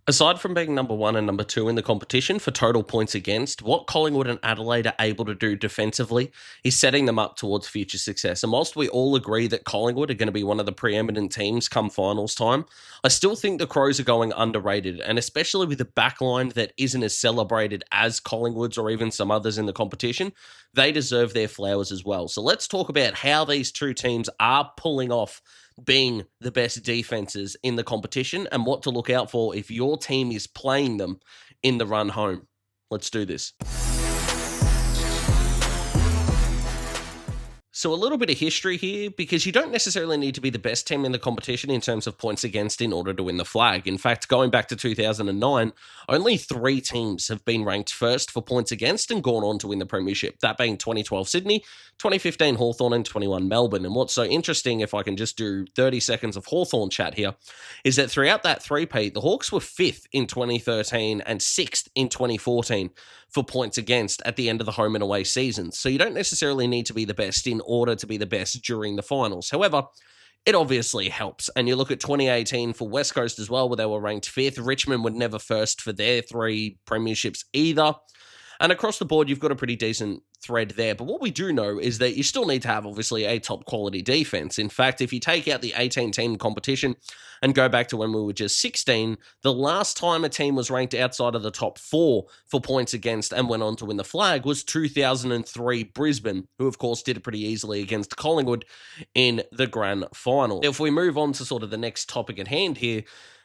Aside from being number one and number two in the competition for total points against, what Collingwood and Adelaide are able to do defensively is setting them up towards future success. And whilst we all agree that Collingwood are going to be one of the preeminent teams come finals time, I still think the Crows are going underrated. And especially with a backline that isn't as celebrated as Collingwood's or even some others in the competition, they deserve their flowers as well. So let's talk about how these two teams are pulling off being the best defenses in the competition and what to look out for if your team is playing them in the run home. Let's do this. So a little bit of history here, because you don't necessarily need to be the best team in the competition in terms of points against in order to win the flag. In fact, going back to 2009, only 3 teams have been ranked first for points against and gone on to win the premiership, that being 2012 Sydney, 2015 Hawthorn and 21 Melbourne. And what's so interesting, if I can just do 30 seconds of Hawthorn chat here, is that throughout that three-peat, the Hawks were 5th in 2013 and 6th in 2014 for points against at the end of the home and away seasons. So you don't necessarily need to be the best in order to be the best during the finals. However, it obviously helps. And you look at 2018 for West Coast as well, where they were ranked 5th. Richmond were never first for their 3 premierships either. And across the board, you've got a pretty decent thread there. But what we do know is that you still need to have, obviously, a top quality defense. In fact, if you take out the 18-team competition and go back to when we were just 16, the last time a team was ranked outside of the top 4 for points against and went on to win the flag was 2003 Brisbane, who, of course, did it pretty easily against Collingwood in the grand final. If we move on to sort of the next topic at hand here,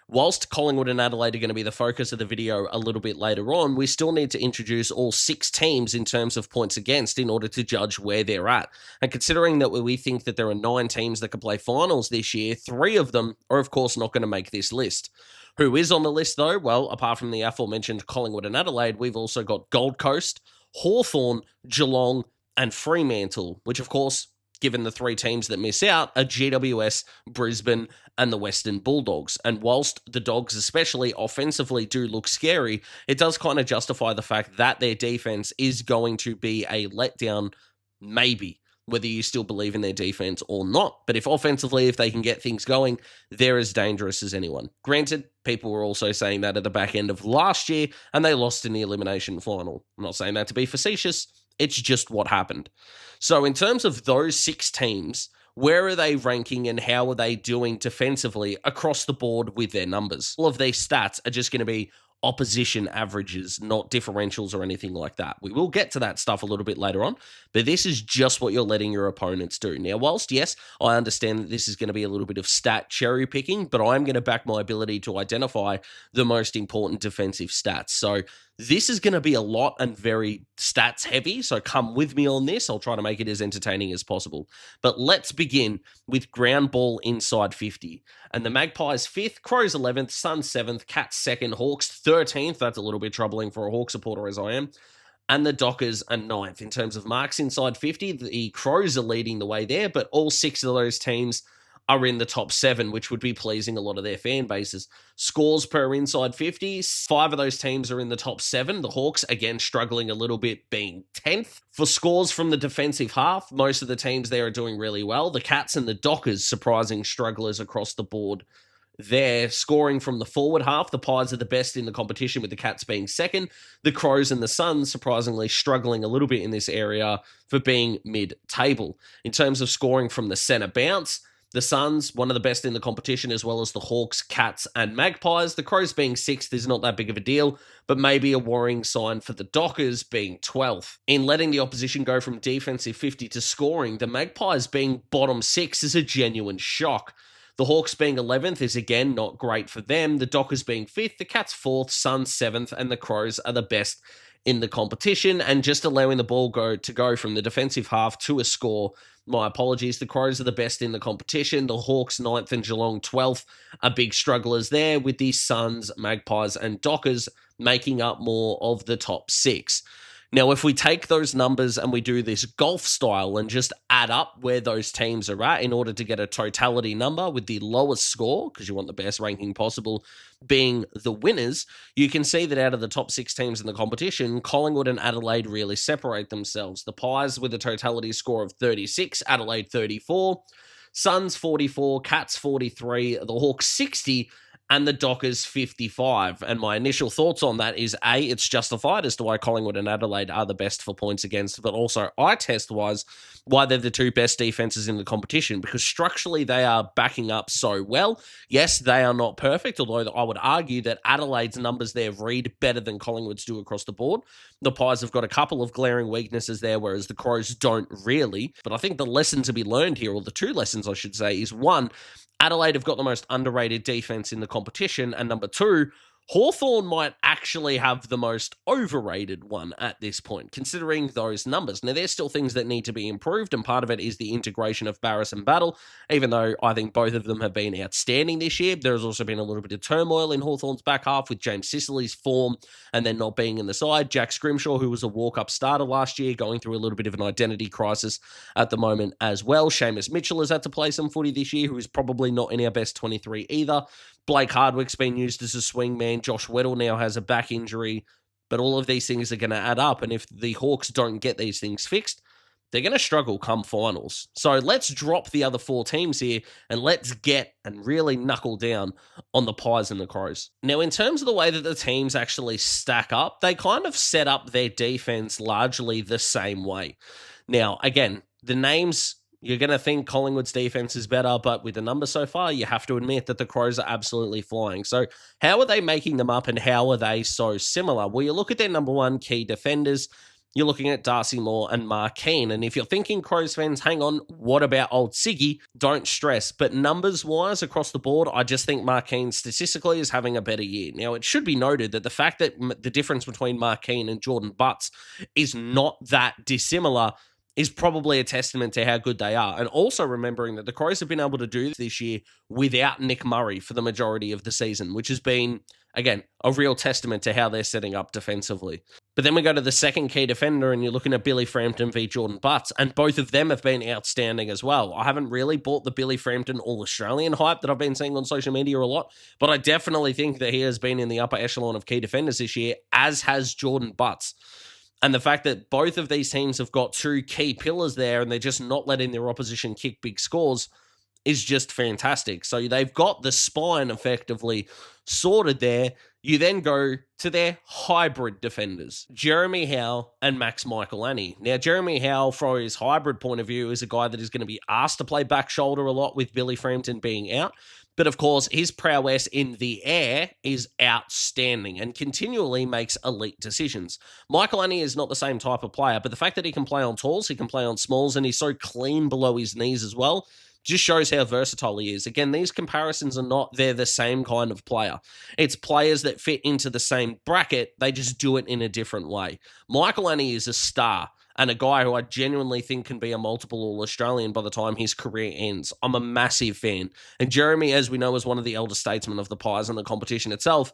whilst Collingwood and Adelaide are going to be the focus of the video a little bit later on, we still need to introduce all 6 teams in terms of points against in order to judge where they're at. And considering that we think that there are 9 teams that could play finals this year, 3 of them are, of course, not going to make this list. Who is on the list, though? Well, apart from the aforementioned Collingwood and Adelaide, we've also got Gold Coast, Hawthorn, Geelong, and Fremantle, which, of course, given the 3 teams that miss out, are GWS, Brisbane, and the Western Bulldogs. And whilst the Dogs especially offensively do look scary, it does kind of justify the fact that their defense is going to be a letdown, maybe, whether you still believe in their defense or not. But if offensively, if they can get things going, they're as dangerous as anyone. Granted, people were also saying that at the back end of last year, and they lost in the elimination final. I'm not saying that to be facetious. It's just what happened. So in terms of those 6 teams, where are they ranking and how are they doing defensively across the board with their numbers? All of these stats are just going to be opposition averages, not differentials or anything like that. We will get to that stuff a little bit later on, but this is just what you're letting your opponents do. Now, whilst, yes, I understand that this is going to be a little bit of stat cherry picking, but I'm going to back my ability to identify the most important defensive stats. So this is going to be a lot and very stats heavy, so come with me on this. I'll try to make it as entertaining as possible. But let's begin with ground ball inside 50. And the Magpies 5th, Crows 11th, Suns 7th, Cats 2nd, Hawks 13th. That's a little bit troubling for a Hawk supporter as I am. And the Dockers are 9th. In terms of marks inside 50, the Crows are leading the way there, but all 6 of those teams are in the top 7, which would be pleasing a lot of their fan bases. Scores per inside 50, 5 of those teams are in the top 7. The Hawks, again, struggling a little bit, being 10th. For scores from the defensive half, most of the teams there are doing really well. The Cats and the Dockers, surprising strugglers across the board. They're scoring from the forward half. The Pies are the best in the competition, with the Cats being 2nd. The Crows and the Suns, surprisingly, struggling a little bit in this area for being mid-table. In terms of scoring from the centre bounce, the Suns, one of the best in the competition, as well as the Hawks, Cats, and Magpies. The Crows being 6th is not that big of a deal, but maybe a worrying sign for the Dockers being 12th. In letting the opposition go from defensive 50 to scoring, the Magpies being bottom 6 is a genuine shock. The Hawks being 11th is, again, not great for them. The Dockers being 5th, the Cats 4th, Suns 7th, and the Crows are the best in the competition, and just allowing the ball to go from the defensive half to a score. My apologies, the Crows are the best in the competition. The Hawks 9th and Geelong 12th are big strugglers there, with the Suns, Magpies, and Dockers making up more of the top 6. Now, if we take those numbers and we do this golf style and just add up where those teams are at in order to get a totality number with the lowest score, because you want the best ranking possible, being the winners, you can see that out of the top 6 teams in the competition, Collingwood and Adelaide really separate themselves. The Pies with a totality score of 36, Adelaide 34, Suns 44, Cats 43, the Hawks 60, and the Dockers 55. And my initial thoughts on that is A, it's justified as to why Collingwood and Adelaide are the best for points against, but also eye test wise, why they're the two best defenses in the competition, because structurally they are backing up so well. Yes, they are not perfect, although I would argue that Adelaide's numbers there read better than Collingwood's do across the board. The Pies have got a couple of glaring weaknesses there, whereas the Crows don't really. But I think the lesson to be learned here, or the two lessons I should say, is one, Adelaide have got the most underrated defense in the competition, and number two, Hawthorn might actually have the most overrated one at this point, considering those numbers. Now, there's still things that need to be improved, and part of it is the integration of Barras and Battle, even though I think both of them have been outstanding this year. There's also been a little bit of turmoil in Hawthorn's back half with James Sicily's form and then not being in the side. Jack Scrimshaw, who was a walk-up starter last year, going through a little bit of an identity crisis at the moment as well. Seamus Mitchell has had to play some footy this year, who is probably not in our best 23 either. Blake Hardwick's been used as a swingman. Josh Weddle now has a back injury. But all of these things are going to add up. And if the Hawks don't get these things fixed, they're going to struggle come finals. So let's drop the other four teams here and let's get and really knuckle down on the Pies and the Crows. Now, in terms of the way that the teams actually stack up, they kind of set up their defense largely the same way. Now, again, the names, you're going to think Collingwood's defense is better, but with the numbers so far, you have to admit that the Crows are absolutely flying. So how are they making them up and how are they so similar? Well, you look at their number one key defenders, you're looking at Darcy Moore and Mark Keane. And if you're thinking Crows fans, hang on, what about old Siggy? Don't stress. But numbers-wise, across the board, I just think Mark Keane statistically is having a better year. Now, it should be noted that the fact that the difference between Mark Keane and Jordan Butts is not that dissimilar is probably a testament to how good they are. And also remembering that the Crows have been able to do this year without Nick Murray for the majority of the season, which has been, again, a real testament to how they're setting up defensively. But then we go to the second key defender and you're looking at Billy Frampton v Jordan Butts, and both of them have been outstanding as well. I haven't really bought the Billy Frampton All-Australian hype that I've been seeing on social media a lot, but I definitely think that he has been in the upper echelon of key defenders this year, as has Jordan Butts. And the fact that both of these teams have got two key pillars there and they're just not letting their opposition kick big scores is just fantastic. So they've got the spine effectively sorted there. You then go to their hybrid defenders, Jeremy Howe and Max Michaelani. Now, Jeremy Howe, from his hybrid point of view, is a guy that is going to be asked to play back shoulder a lot with Billy Frampton being out. But of course, his prowess in the air is outstanding and continually makes elite decisions. Michaelani is not the same type of player, but the fact that he can play on talls, he can play on smalls, and he's so clean below his knees as well, just shows how versatile he is. Again, these comparisons are not, they're the same kind of player. It's players that fit into the same bracket, they just do it in a different way. Michaelani is a star and a guy who I genuinely think can be a multiple All-Australian by the time his career ends. I'm a massive fan. And Jeremy, as we know, is one of the elder statesmen of the Pies, and the competition itself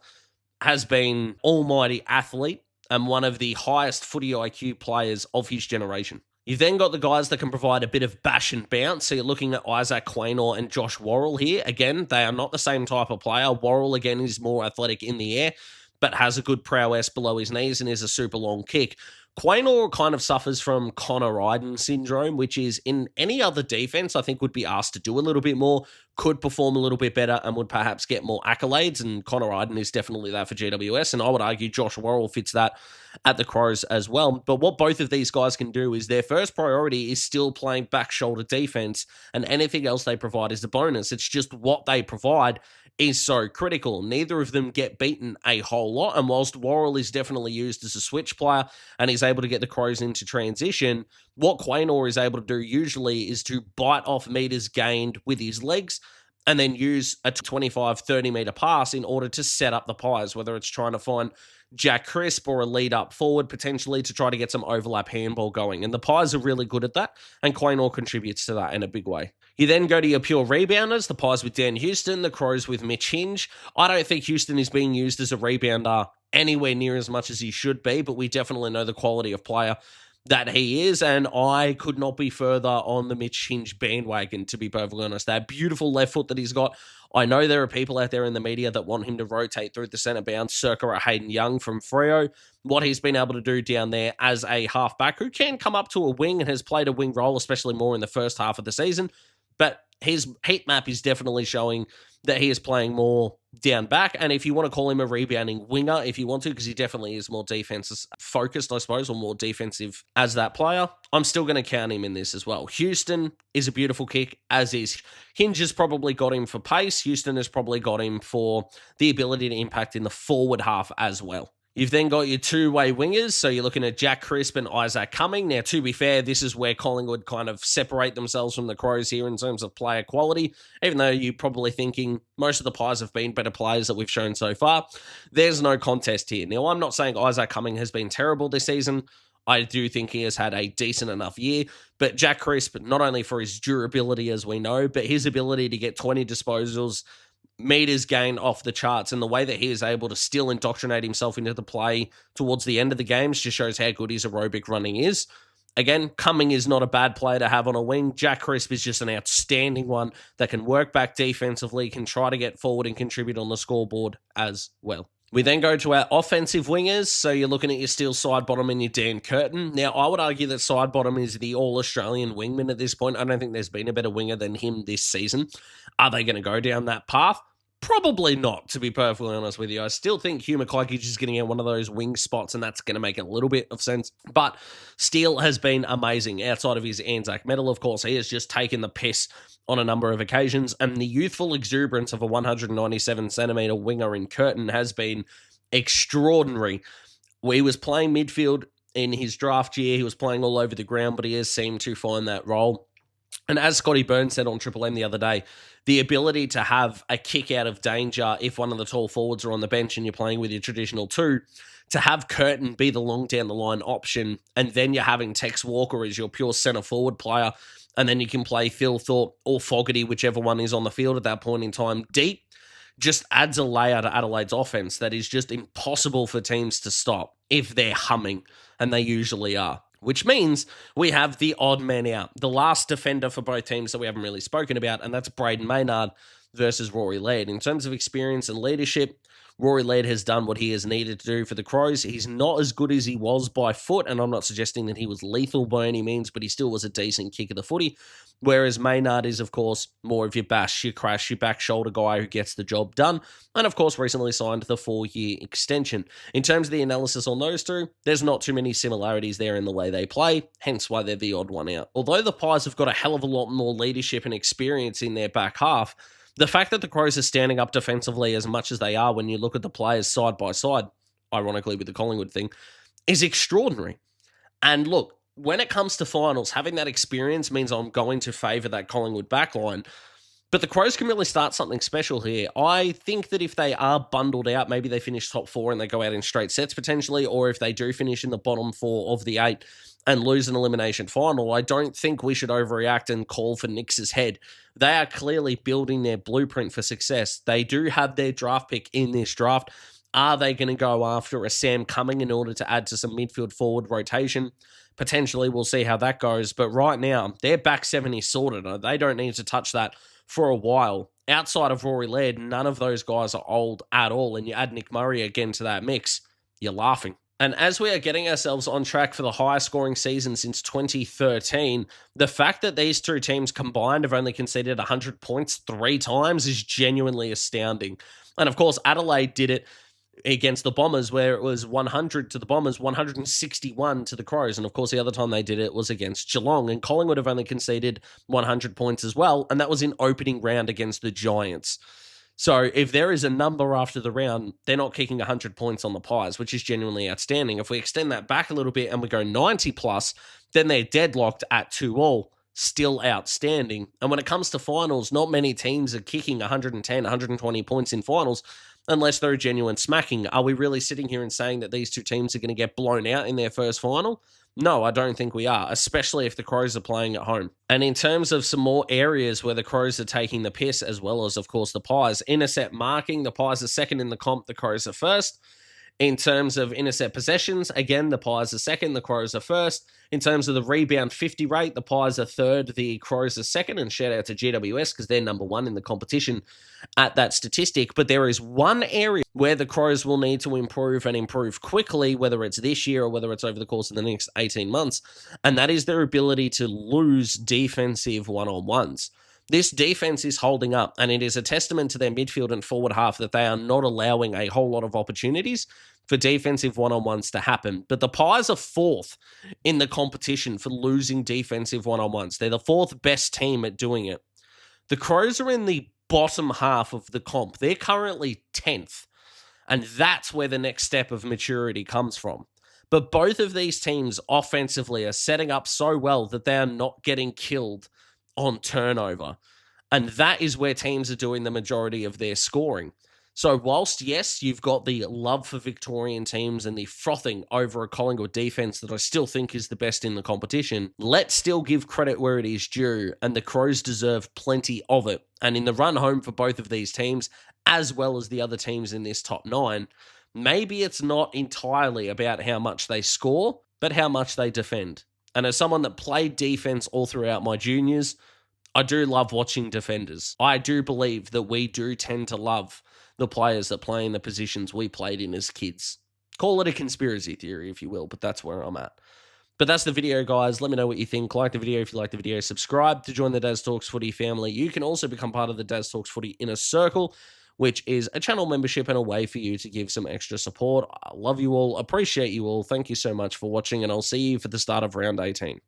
has been almighty athlete and one of the highest footy IQ players of his generation. You've then got the guys that can provide a bit of bash and bounce. So you're looking at Isaac Quaynor and Josh Worrell here. Again, they are not the same type of player. Worrell, again, is more athletic in the air, but has a good prowess below his knees and is a super long kick. Quaynor kind of suffers from Connor Iden syndrome, which is in any other defense, I think would be asked to do a little bit more, could perform a little bit better, and would perhaps get more accolades. And Connor Iden is definitely that for GWS. And I would argue Josh Worrell fits that at the Crows as well. But what both of these guys can do is their first priority is still playing back shoulder defense, and anything else they provide is a bonus. It's just what they provide is so critical. Neither of them get beaten a whole lot, and whilst Worrell is definitely used as a switch player and he's able to get the Crows into transition, what Quaynor is able to do usually is to bite off meters gained with his legs and then use a 25, 30-meter pass in order to set up the Pies, whether it's trying to find Jack Crisp or a lead up forward, potentially to try to get some overlap handball going. And the Pies are really good at that, and Quaynor contributes to that in a big way. You then go to your pure rebounders, the Pies with Dan Houston, the Crows with Mitch Hinge. I don't think Houston is being used as a rebounder anywhere near as much as he should be, but we definitely know the quality of player that he is, and I could not be further on the Mitch Hinge bandwagon, to be perfectly honest. That beautiful left foot that he's got. I know there are people out there in the media that want him to rotate through the centre bounce, circa a Hayden Young from Freo. What he's been able to do down there as a halfback who can come up to a wing and has played a wing role, especially more in the first half of the season, But his heat map is definitely showing that he is playing more down back. And if you want to call him a rebounding winger, if you want to, because he definitely is more defense focused, I suppose, or more defensive as that player, I'm still going to count him in this as well. Houston is a beautiful kick, as is Hinge. Has probably got him for pace. Houston has probably got him for the ability to impact in the forward half as well. You've then got your two-way wingers, so you're looking at Jack Crisp and Isaac Cumming. Now, to be fair, this is where Collingwood kind of separate themselves from the Crows here in terms of player quality, even though you're probably thinking most of the Pies have been better players that we've shown so far. There's no contest here. Now, I'm not saying Isaac Cumming has been terrible this season. I do think he has had a decent enough year, but Jack Crisp, not only for his durability, as we know, but his ability to get 20 disposals, meters gained off the charts, and the way that he is able to still indoctrinate himself into the play towards the end of the games just shows how good his aerobic running is. Again, Cumming is not a bad player to have on a wing. Jack Crisp is just an outstanding one that can work back defensively, can try to get forward and contribute on the scoreboard as well. We then go to our offensive wingers. So you're looking at your Steele Sidebottom and your Dan Curtin. Now, I would argue that Sidebottom is the all-Australian wingman at this point. I don't think there's been a better winger than him this season. Are they going to go down that path? Probably not, to be perfectly honest with you. I still think Hugh McCluggage is getting out one of those wing spots, and that's going to make a little bit of sense. But Steele has been amazing. Outside of his Anzac medal, of course, he has just taken the piss on a number of occasions, and the youthful exuberance of a 197-centimetre winger in Curtin has been extraordinary. He was playing midfield in his draft year. He was playing all over the ground, but he has seemed to find that role. And as Scotty Burns said on Triple M the other day, the ability to have a kick out of danger if one of the tall forwards are on the bench and you're playing with your traditional two, to have Curtin be the long down the line option, and then you're having Tex Walker as your pure centre forward player, and then you can play Phil Thorpe or Fogarty, whichever one is on the field at that point in time, deep, just adds a layer to Adelaide's offense that is just impossible for teams to stop if they're humming, and they usually are. Which means we have the odd man out, the last defender for both teams that we haven't really spoken about, and that's Braden Maynard versus Rory Laird. In terms of experience and leadership, Rory Laird has done what he has needed to do for the Crows. He's not as good as he was by foot, and I'm not suggesting that he was lethal by any means, but he still was a decent kick of the footy. Whereas Maynard is, of course, more of your bash, your crash, your back shoulder guy who gets the job done. And, of course, recently signed the 4-year extension. In terms of the analysis on those two, there's not too many similarities there in the way they play, hence why they're the odd one out. Although the Pies have got a hell of a lot more leadership and experience in their back half, the fact that the Crows are standing up defensively as much as they are when you look at the players side by side, ironically with the Collingwood thing, is extraordinary. And look, when it comes to finals, having that experience means I'm going to favour that Collingwood backline. But the Crows can really start something special here. I think that if they are bundled out, maybe they finish top 4 and they go out in straight sets potentially, or if they do finish in the bottom 4 of the 8 and lose an elimination final, I don't think we should overreact and call for Nix's head. They are clearly building their blueprint for success. They do have their draft pick in this draft. Are they going to go after a Sam Cumming in order to add to some midfield forward rotation? Potentially, we'll see how that goes. But right now, their back 7 is sorted. They don't need to touch that for a while. Outside of Rory Laird, none of those guys are old at all. And you add Nick Murray again to that mix, you're laughing. And as we are getting ourselves on track for the highest scoring season since 2013, the fact that these two teams combined have only conceded 100 points 3 times is genuinely astounding. And of course, Adelaide did it against the Bombers, where it was 100 to the Bombers, 161 to the Crows. And of course, the other time they did it was against Geelong. And Collingwood have only conceded 100 points as well. And that was in opening round against the Giants. So if there is a number after the round, they're not kicking 100 points on the Pies, which is genuinely outstanding. If we extend that back a little bit and we go 90 plus, then they're deadlocked at 2-all. Still outstanding. And when it comes to finals, not many teams are kicking 110, 120 points in finals unless they're a genuine smacking. Are we really sitting here and saying that these two teams are going to get blown out in their first final? No, I don't think we are, especially if the Crows are playing at home. And in terms of some more areas where the Crows are taking the piss, as well as, of course, the Pies, intercept marking, the Pies are second in the comp, the Crows are first. In terms of intercept possessions, again, the Pies are second, the Crows are first. In terms of the rebound 50 rate, the Pies are third, the Crows are second. And shout out to GWS because they're number 1 in the competition at that statistic. But there is one area where the Crows will need to improve and improve quickly, whether it's this year or whether it's over the course of the next 18 months. And that is their ability to lose defensive one-on-ones. This defense is holding up, and it is a testament to their midfield and forward half that they are not allowing a whole lot of opportunities for defensive one-on-ones to happen. But the Pies are fourth in the competition for losing defensive one-on-ones. They're the fourth best team at doing it. The Crows are in the bottom half of the comp. They're currently 10th, and that's where the next step of maturity comes from. But both of these teams offensively are setting up so well that they are not getting killed on turnover. And that is where teams are doing the majority of their scoring. So whilst, yes, you've got the love for Victorian teams and the frothing over a Collingwood defense that I still think is the best in the competition, let's still give credit where it is due, and the Crows deserve plenty of it. And in the run home for both of these teams, as well as the other teams in this top 9, maybe it's not entirely about how much they score, but how much they defend. And as someone that played defense all throughout my juniors, I do love watching defenders. I do believe that we do tend to love the players that play in the positions we played in as kids. Call it a conspiracy theory, if you will, but that's where I'm at. But that's the video, guys. Let me know what you think. Like the video if you like the video. Subscribe to join the Daz Talks Footy family. You can also become part of the Daz Talks Footy Inner Circle, which is a channel membership and a way for you to give some extra support. I love you all. Appreciate you all. Thank you so much for watching, and I'll see you for the start of round 18.